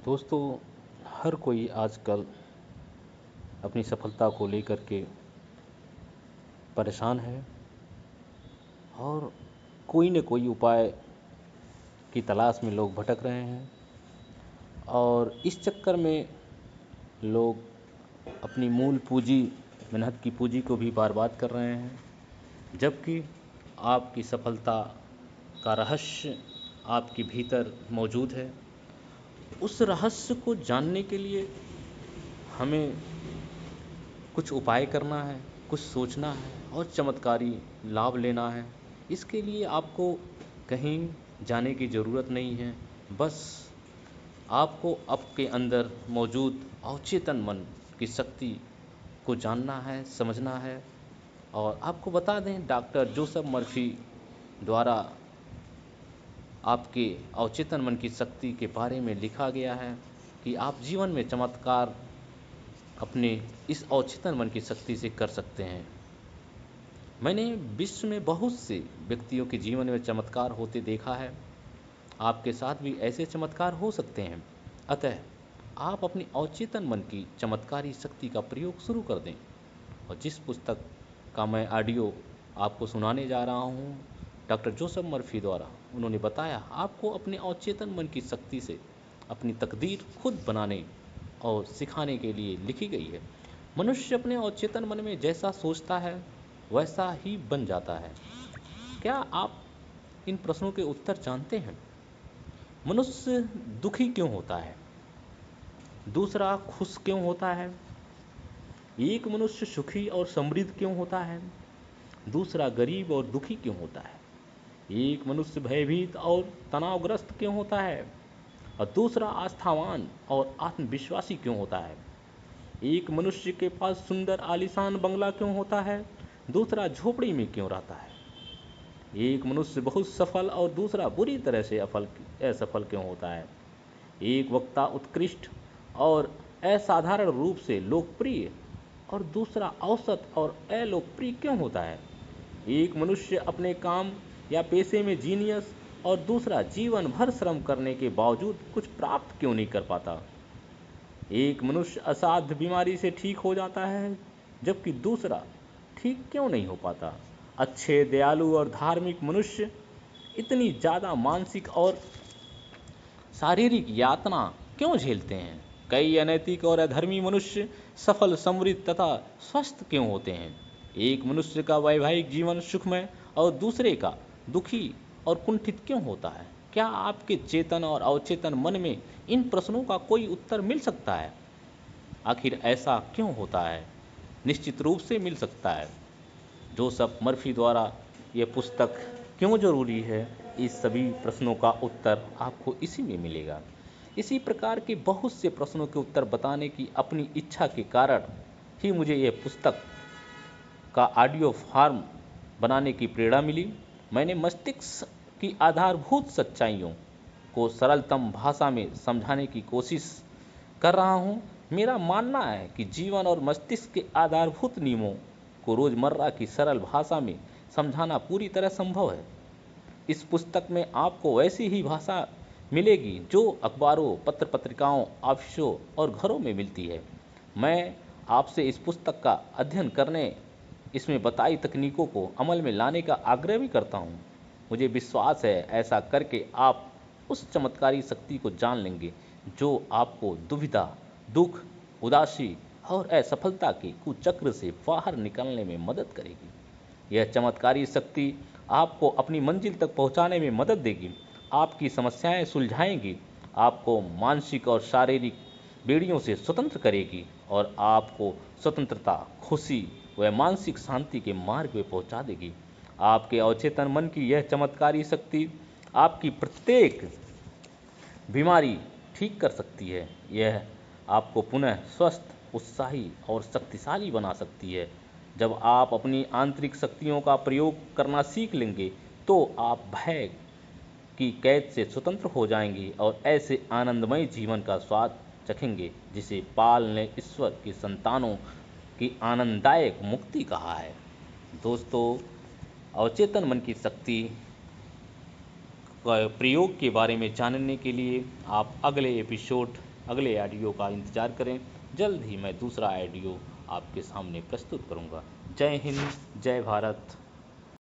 दोस्तों, हर कोई आजकल अपनी सफलता को लेकर के परेशान है और कोई न कोई उपाय की तलाश में लोग भटक रहे हैं और इस चक्कर में लोग अपनी मूल पूंजी, मेहनत की पूंजी को भी बर्बाद कर रहे हैं। जबकि आपकी सफलता का रहस्य आपके भीतर मौजूद है। उस रहस्य को जानने के लिए हमें कुछ उपाय करना है, कुछ सोचना है और चमत्कारी लाभ लेना है। इसके लिए आपको कहीं जाने की ज़रूरत नहीं है। बस आपको आपके अंदर मौजूद अवचेतन मन की शक्ति को जानना है, समझना है। और आपको बता दें, डॉक्टर जोसेफ मर्फी द्वारा आपके अवचेतन मन की शक्ति के बारे में लिखा गया है कि आप जीवन में चमत्कार अपने इस अवचेतन मन की शक्ति से कर सकते हैं। मैंने विश्व में बहुत से व्यक्तियों के जीवन में चमत्कार होते देखा है। आपके साथ भी ऐसे चमत्कार हो सकते हैं। अतः आप अपनी अवचेतन मन की चमत्कारी शक्ति का प्रयोग शुरू कर दें। और जिस पुस्तक का मैं ऑडियो आपको सुनाने जा रहा हूँ, डॉक्टर जोसेफ मर्फी द्वारा उन्होंने बताया, आपको अपने अवचेतन मन की शक्ति से अपनी तकदीर खुद बनाने और सिखाने के लिए लिखी गई है। मनुष्य अपने अवचेतन मन में जैसा सोचता है वैसा ही बन जाता है। क्या आप इन प्रश्नों के उत्तर जानते हैं? मनुष्य दुखी क्यों होता है? दूसरा खुश क्यों होता है? एक मनुष्य सुखी और समृद्ध क्यों होता है? दूसरा गरीब और दुखी क्यों होता है? एक मनुष्य भयभीत और तनावग्रस्त क्यों होता है और दूसरा आस्थावान और आत्मविश्वासी क्यों होता है? एक मनुष्य के पास सुंदर आलीशान बंगला क्यों होता है, दूसरा झोपड़ी में क्यों रहता है? एक मनुष्य बहुत सफल और दूसरा बुरी तरह से असफल क्यों होता है? एक वक्ता उत्कृष्ट और असाधारण रूप से लोकप्रिय और दूसरा औसत और अलोकप्रिय क्यों होता है? एक मनुष्य अपने काम या पेशे में जीनियस और दूसरा जीवन भर श्रम करने के बावजूद कुछ प्राप्त क्यों नहीं कर पाता? एक मनुष्य असाध्य बीमारी से ठीक हो जाता है जबकि दूसरा ठीक क्यों नहीं हो पाता? अच्छे, दयालु और धार्मिक मनुष्य इतनी ज़्यादा मानसिक और शारीरिक यातना क्यों झेलते हैं? कई अनैतिक और अधर्मी मनुष्य सफल, समृद्ध तथा स्वस्थ क्यों होते हैं? एक मनुष्य का वैवाहिक जीवन सुखमय और दूसरे का दुखी और कुंठित क्यों होता है? क्या आपके चेतन और अवचेतन मन में इन प्रश्नों का कोई उत्तर मिल सकता है? आखिर ऐसा क्यों होता है? निश्चित रूप से मिल सकता है। जोसेफ मर्फी द्वारा यह पुस्तक क्यों जरूरी है, इस सभी प्रश्नों का उत्तर आपको इसी में मिलेगा। इसी प्रकार के बहुत से प्रश्नों के उत्तर बताने की अपनी इच्छा के कारण ही मुझे यह पुस्तक का ऑडियो फॉर्म बनाने की प्रेरणा मिली। मैंने मस्तिष्क की आधारभूत सच्चाइयों को सरलतम भाषा में समझाने की कोशिश कर रहा हूँ। मेरा मानना है कि जीवन और मस्तिष्क के आधारभूत नियमों को रोजमर्रा की सरल भाषा में समझाना पूरी तरह संभव है। इस पुस्तक में आपको वैसी ही भाषा मिलेगी जो अखबारों, पत्र पत्रिकाओं, ऑफिसों और घरों में मिलती है। मैं आपसे इस पुस्तक का अध्ययन करने, इसमें बताई तकनीकों को अमल में लाने का आग्रह भी करता हूँ। मुझे विश्वास है ऐसा करके आप उस चमत्कारी शक्ति को जान लेंगे जो आपको दुविधा, दुख, उदासी और असफलता के कुचक्र से बाहर निकलने में मदद करेगी। यह चमत्कारी शक्ति आपको अपनी मंजिल तक पहुंचाने में मदद देगी, आपकी समस्याएं सुलझाएंगी, आपको मानसिक और शारीरिक बेड़ियों से स्वतंत्र करेगी और आपको स्वतंत्रता, खुशी व मानसिक शांति के मार्ग में पहुंचा देगी। आपके अवचेतन मन की यह चमत्कारी शक्ति आपकी प्रत्येक बीमारी ठीक कर सकती है। यह आपको पुनः स्वस्थ, उत्साही और शक्तिशाली बना सकती है। जब आप अपनी आंतरिक शक्तियों का प्रयोग करना सीख लेंगे तो आप भय की कैद से स्वतंत्र हो जाएंगे और ऐसे आनंदमय जीवन का स्वाद चखेंगे जिसे पाल ने ईश्वर की संतानों की आनंददायक मुक्ति कहा है। दोस्तों, अवचेतन मन की शक्ति प्रयोग के बारे में जानने के लिए आप अगले एपिसोड अगले ऑडियो का इंतज़ार करें। जल्द ही मैं दूसरा ऑडियो आपके सामने प्रस्तुत करूँगा। जय हिंद, जय भारत।